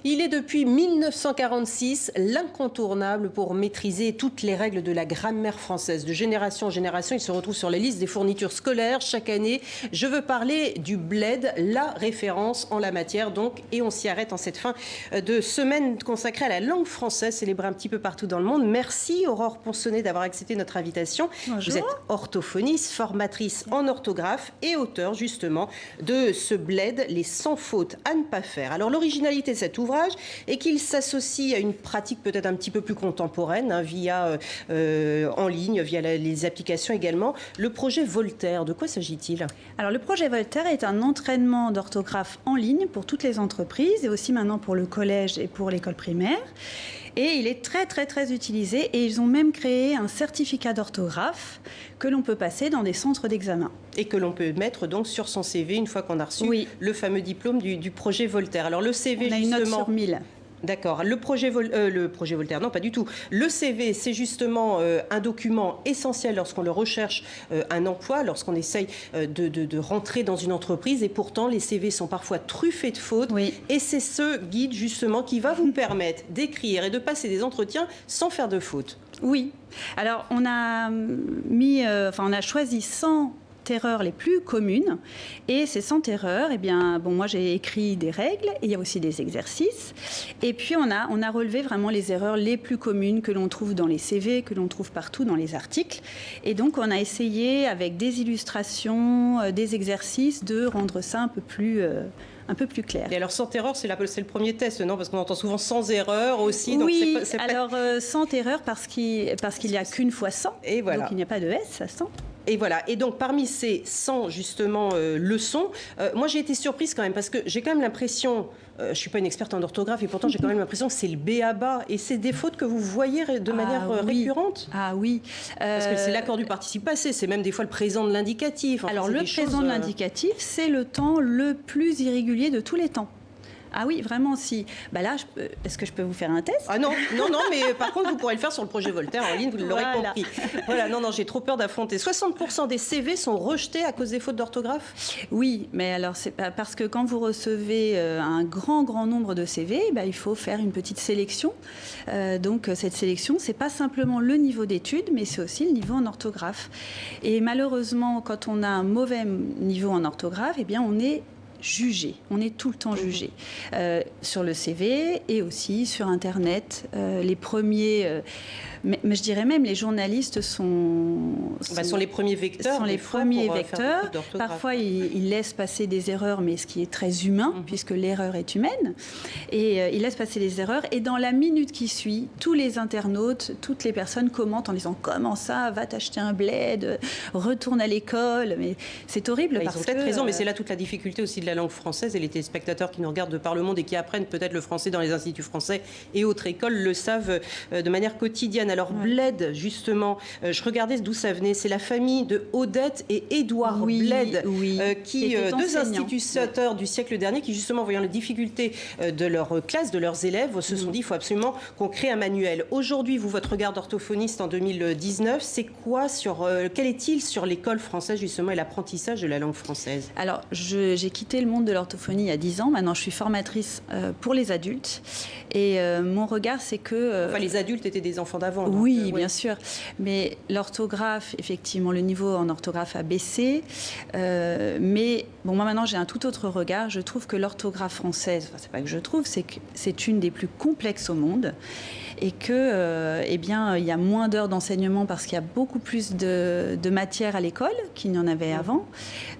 Il est depuis 1946 l'incontournable pour maîtriser toutes les règles de la grammaire française. De génération en génération, il se retrouve sur les listes des fournitures scolaires chaque année. Je veux parler du bled, la référence en la matière donc. Et on s'y arrête en cette fin de semaine consacrée à la langue française, célébrée un petit peu partout dans le monde. Merci Aurore Ponsonnet d'avoir accepté notre invitation. Bonjour. Vous êtes orthophoniste, formatrice en orthographe et auteur justement de ce bled, les 100 fautes à ne pas faire. Alors l'originalité de cet ouvrage est qu'il s'associe à une pratique peut-être un petit peu plus contemporaine, via en ligne, via les applications également. Le projet Voltaire, de quoi s'agit-il? Alors le projet Voltaire est un entraînement d'orthographe en ligne pour toutes les entreprises et aussi maintenant pour le collège et pour l'école primaire. Et il est très utilisé et ils ont même créé un certificat d'orthographe que l'on peut passer dans des centres d'examen. Et que l'on peut mettre donc sur son CV une fois qu'on a reçu le fameux diplôme du projet Voltaire. Alors le CV, on a justement, une note sur 1000. D'accord. Le projet Voltaire, non, pas du tout. Le CV, c'est justement un document essentiel lorsqu'on le recherche un emploi, lorsqu'on essaye de rentrer dans une entreprise. Et pourtant, les CV sont parfois truffés de fautes. Oui. Et c'est ce guide, justement, qui va vous permettre d'écrire et de passer des entretiens sans faire de fautes. Oui. Alors, on a on a choisi 100 erreurs les plus communes. Et ces 100 erreurs, eh bien, bon, moi j'ai écrit des règles, et il y a aussi des exercices. Et puis on a relevé vraiment les erreurs les plus communes que l'on trouve dans les CV, que l'on trouve partout dans les articles. Et donc on a essayé avec des illustrations, des exercices, de rendre ça un peu plus clair. Et alors, sans erreur, c'est le premier test, non? Parce qu'on entend souvent sans erreur aussi. Oui, donc alors sans erreur parce qu'il n'y a qu'une fois 100. Et voilà. Donc il n'y a pas de S à 100. Et voilà. Et donc, parmi ces 100, justement, leçons, moi, j'ai été surprise quand même, parce que j'ai quand même l'impression, je ne suis pas une experte en orthographe, et pourtant, j'ai quand même l'impression que c'est le b.a.-ba. Et c'est des fautes que vous voyez de manière récurrente? Ah oui. Parce que c'est l'accord du participe passé, c'est même des fois le présent de l'indicatif. Enfin, alors, le présent de l'indicatif, c'est le temps le plus irrégulier de tous les temps. Ah oui, vraiment, si. Bah là, est-ce que je peux vous faire un test? Ah non, mais par contre, vous pourrez le faire sur le projet Voltaire en ligne, vous l'aurez compris. Voilà, non, j'ai trop peur d'affronter. 60% des CV sont rejetés à cause des fautes d'orthographe? Oui, mais alors, c'est parce que quand vous recevez un grand nombre de CV, il faut faire une petite sélection. Donc, cette sélection, c'est pas simplement le niveau d'études, mais c'est aussi le niveau en orthographe. Et malheureusement, quand on a un mauvais niveau en orthographe, eh bien, on est jugé. On est tout le temps jugé. Sur le CV et aussi sur Internet. Les premiers... mais je dirais même les journalistes sont les premiers vecteurs. Sont les premiers vecteurs. Parfois, ils laissent passer des erreurs, mais ce qui est très humain, puisque l'erreur est humaine. Et ils laissent passer des erreurs. Et dans la minute qui suit, tous les internautes, toutes les personnes commentent en disant « Comment ça? Va t'acheter un bled, retourne à l'école. » Mais c'est horrible. Ils ont peut-être raison, mais c'est là toute la difficulté aussi de la langue française, et les téléspectateurs qui nous regardent de par le monde et qui apprennent peut-être le français dans les instituts français et autres écoles le savent de manière quotidienne. Alors bled, justement, je regardais d'où ça venait. C'est la famille de Odette et Édouard Bled, deux instituteurs du siècle dernier, qui justement, voyant les difficultés de leur classe, de leurs élèves, se sont dit il faut absolument qu'on crée un manuel. Aujourd'hui, vous, votre regard d'orthophoniste en 2019, c'est quoi quel est-il sur l'école française justement et l'apprentissage de la langue française? Alors, j'ai quitté le monde de l'orthophonie il y a 10 ans. Maintenant, je suis formatrice pour les adultes. Et mon regard, c'est que... Enfin, les adultes étaient des enfants d'avant. Oui, bien sûr. Mais l'orthographe, effectivement, le niveau en orthographe a baissé. Mais bon, moi, maintenant, j'ai un tout autre regard. Je trouve que l'orthographe française, c'est pas que je trouve, c'est que c'est une des plus complexes au monde. Et que, eh bien, il y a moins d'heures d'enseignement parce qu'il y a beaucoup plus de matières à l'école qu'il n'y en avait avant.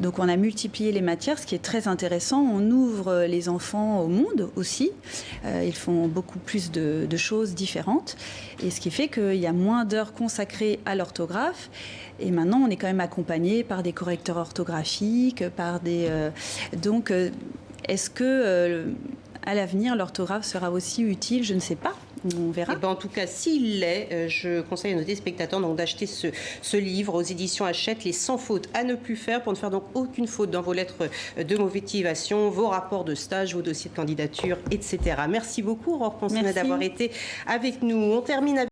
Donc, on a multiplié les matières, ce qui est très intéressant. On ouvre les enfants au monde aussi. Ils font beaucoup plus de choses différentes. Et ce qui fait qu'il y a moins d'heures consacrées à l'orthographe. Et maintenant, on est quand même accompagné par des correcteurs orthographiques, par des... donc, est-ce que... à l'avenir, l'orthographe sera aussi utile? Je ne sais pas. On verra. En tout cas, s'il l'est, je conseille à nos téléspectateurs d'acheter ce livre aux éditions Hachette, les 100 fautes à ne plus faire, pour ne faire donc aucune faute dans vos lettres de motivation, vos rapports de stage, vos dossiers de candidature, etc. Merci beaucoup, Aurore Ponsonnet, d'avoir été avec nous. On termine avec